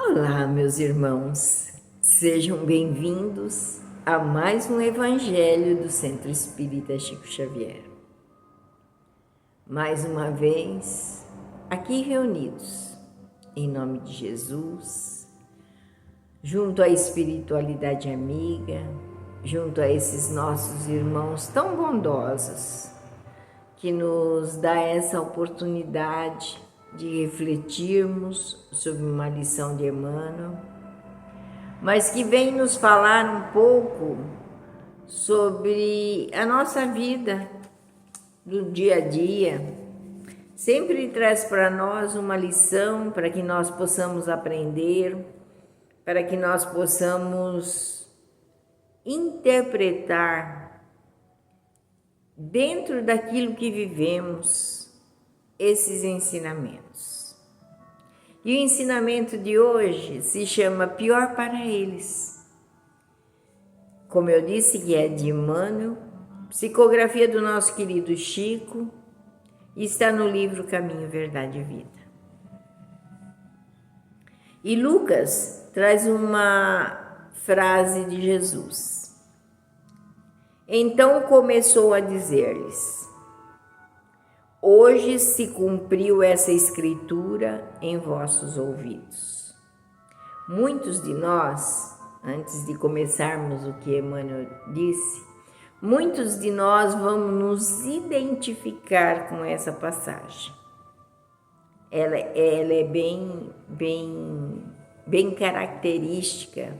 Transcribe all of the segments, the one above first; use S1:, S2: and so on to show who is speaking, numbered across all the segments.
S1: Olá, meus irmãos, sejam bem-vindos a mais um Evangelho do Centro Espírita Chico Xavier. Mais uma vez, aqui reunidos, em nome de Jesus, junto à espiritualidade amiga, junto a esses nossos irmãos tão bondosos, que nos dá essa oportunidade de refletirmos sobre uma lição de Emmanuel, mas que vem nos falar um pouco sobre a nossa vida do dia a dia. Sempre traz para nós uma lição para que nós possamos aprender, para que nós possamos interpretar dentro daquilo que vivemos esses ensinamentos. E o ensinamento de hoje se chama Pior para Eles. Como eu disse, que é de Emmanuel, psicografia do nosso querido Chico, e está no livro Caminho, Verdade e Vida. E Lucas traz uma frase de Jesus. Então começou a dizer-lhes: hoje se cumpriu essa escritura em vossos ouvidos. Muitos de nós, antes de começarmos o que Emmanuel disse, muitos de nós vamos nos identificar com essa passagem. Ela é bem característica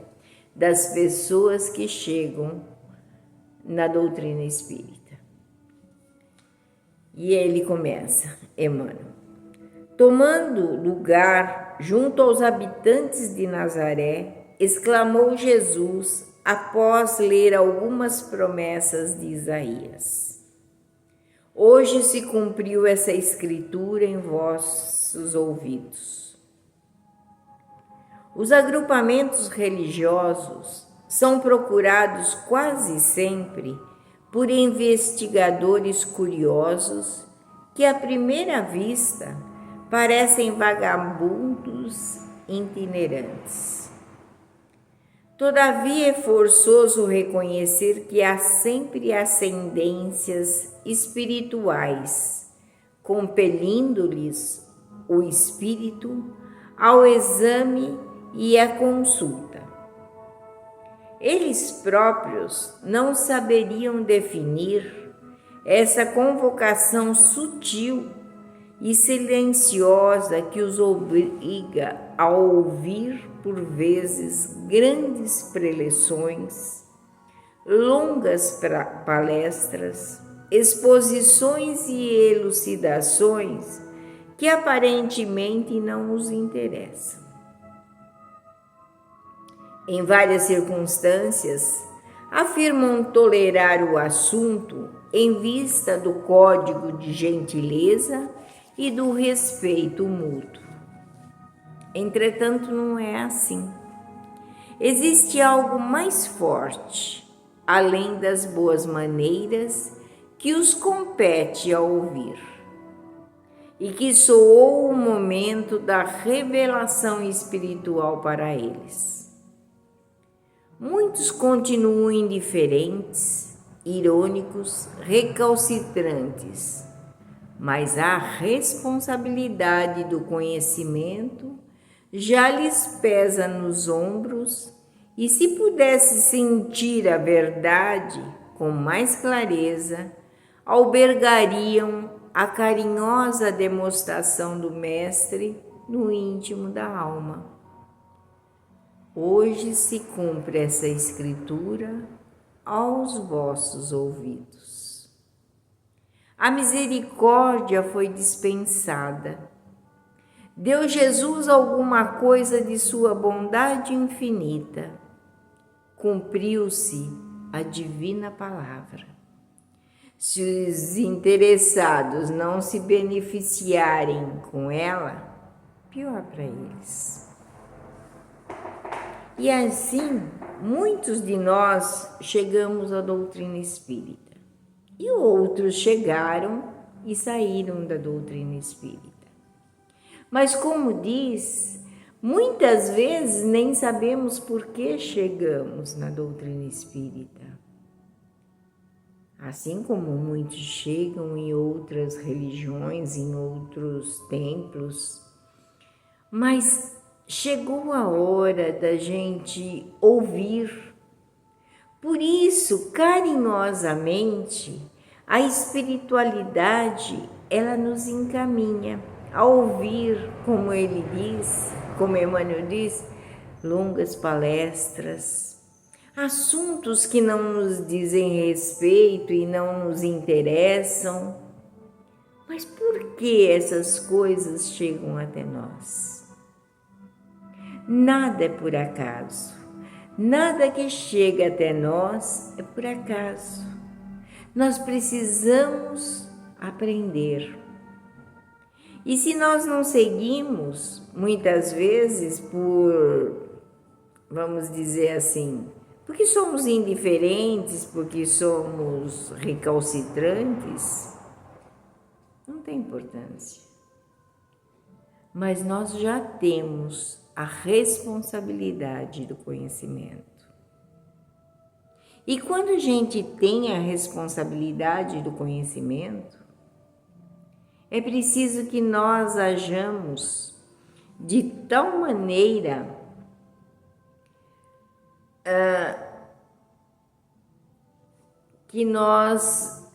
S1: das pessoas que chegam na doutrina espírita. E ele começa, Emmanuel: tomando lugar junto aos habitantes de Nazaré, exclamou Jesus após ler algumas promessas de Isaías: hoje se cumpriu essa escritura em vossos ouvidos. Os agrupamentos religiosos são procurados quase sempre por investigadores curiosos que, à primeira vista, parecem vagabundos itinerantes. Todavia, é forçoso reconhecer que há sempre ascendências espirituais, compelindo-lhes o espírito ao exame e à consulta. Eles próprios não saberiam definir essa convocação sutil e silenciosa que os obriga a ouvir, por vezes, grandes preleções, longas palestras, exposições e elucidações que aparentemente não os interessam. Em várias circunstâncias, afirmam tolerar o assunto em vista do código de gentileza e do respeito mútuo. Entretanto, não é assim. Existe algo mais forte, além das boas maneiras, que os compete a ouvir, e que soou o momento da revelação espiritual para eles. Muitos continuam indiferentes, irônicos, recalcitrantes, mas a responsabilidade do conhecimento já lhes pesa nos ombros, e se pudesse sentir a verdade com mais clareza, albergariam a carinhosa demonstração do Mestre no íntimo da alma. Hoje se cumpre essa escritura aos vossos ouvidos. A misericórdia foi dispensada. Deu Jesus alguma coisa de sua bondade infinita. Cumpriu-se a divina palavra. Se os interessados não se beneficiarem com ela, pior para eles. E assim, muitos de nós chegamos à doutrina espírita, e outros chegaram e saíram da doutrina espírita. Mas, como diz, Muitas vezes nem sabemos por que chegamos na doutrina espírita. Assim como muitos chegam em outras religiões, em outros templos, mas chegou a hora da gente ouvir. Por isso, carinhosamente, a espiritualidade, ela nos encaminha a ouvir, como ele diz, como Emmanuel diz, longas palestras, assuntos que não nos dizem respeito e não nos interessam. Mas por que essas coisas chegam até nós? Nada é por acaso. Nada que chega até nós é por acaso. Nós precisamos aprender. E se nós não seguimos, muitas vezes vamos dizer assim, porque somos indiferentes, porque somos recalcitrantes, não tem importância. Mas nós já temos a responsabilidade do conhecimento. E quando a gente tem a responsabilidade do conhecimento, é preciso que nós hajamos de tal maneira que nós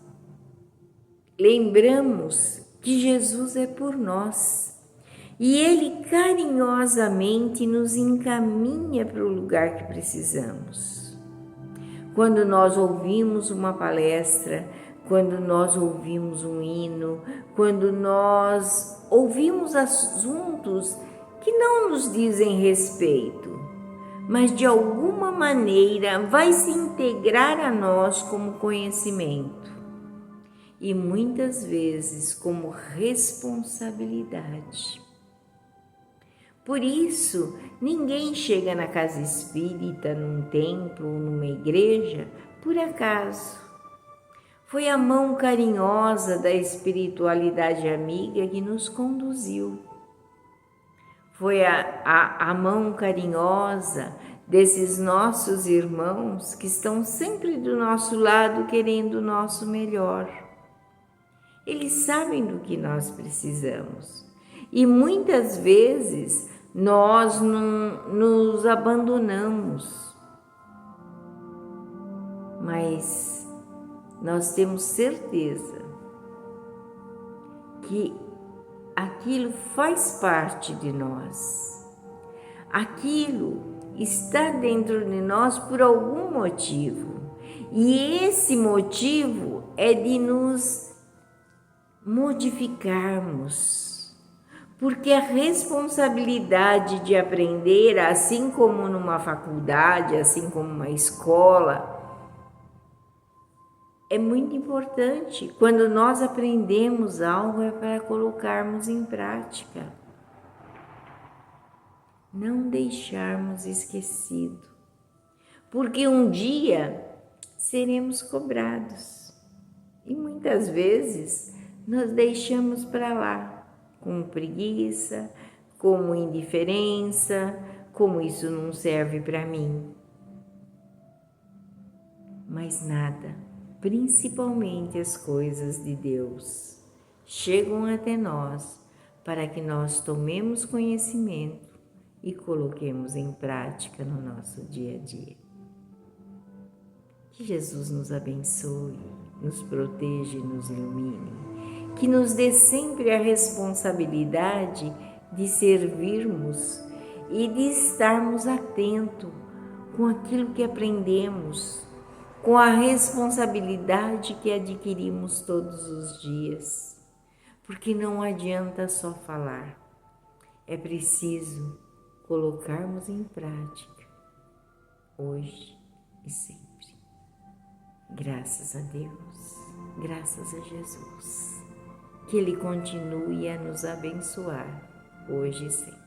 S1: lembramos que Jesus é por nós e Ele carinhosamente nos encaminha para o lugar que precisamos. Quando nós ouvimos uma palestra, quando nós ouvimos um hino, quando nós ouvimos assuntos que não nos dizem respeito, mas de alguma maneira vai se integrar a nós como conhecimento e muitas vezes como responsabilidade. Por isso, ninguém chega na casa espírita, num templo ou numa igreja por acaso. Foi a mão carinhosa da espiritualidade amiga que nos conduziu. Foi a mão carinhosa desses nossos irmãos que estão sempre do nosso lado querendo o nosso melhor. Eles sabem do que nós precisamos e muitas vezes nós nos abandonamos, mas nós temos certeza que aquilo faz parte de nós, aquilo está dentro de nós por algum motivo, e esse motivo é de nos modificarmos, porque a responsabilidade de aprender, assim como numa faculdade, assim como uma escola, é muito importante. Quando nós aprendemos algo é para colocarmos em prática. Não deixarmos esquecido, porque um dia seremos cobrados e muitas vezes nós deixamos para lá, com preguiça, como indiferença, como isso não serve para mim. Mas nada, principalmente as coisas de Deus, chegam até nós para que nós tomemos conhecimento e coloquemos em prática no nosso dia a dia. Que Jesus nos abençoe, nos proteja e nos ilumine, que nos dê sempre a responsabilidade de servirmos e de estarmos atentos com aquilo que aprendemos, com a responsabilidade que adquirimos todos os dias, porque não adianta só falar, é preciso colocarmos em prática, hoje e sempre. Graças a Deus, graças a Jesus, que Ele continue a nos abençoar, hoje e sempre.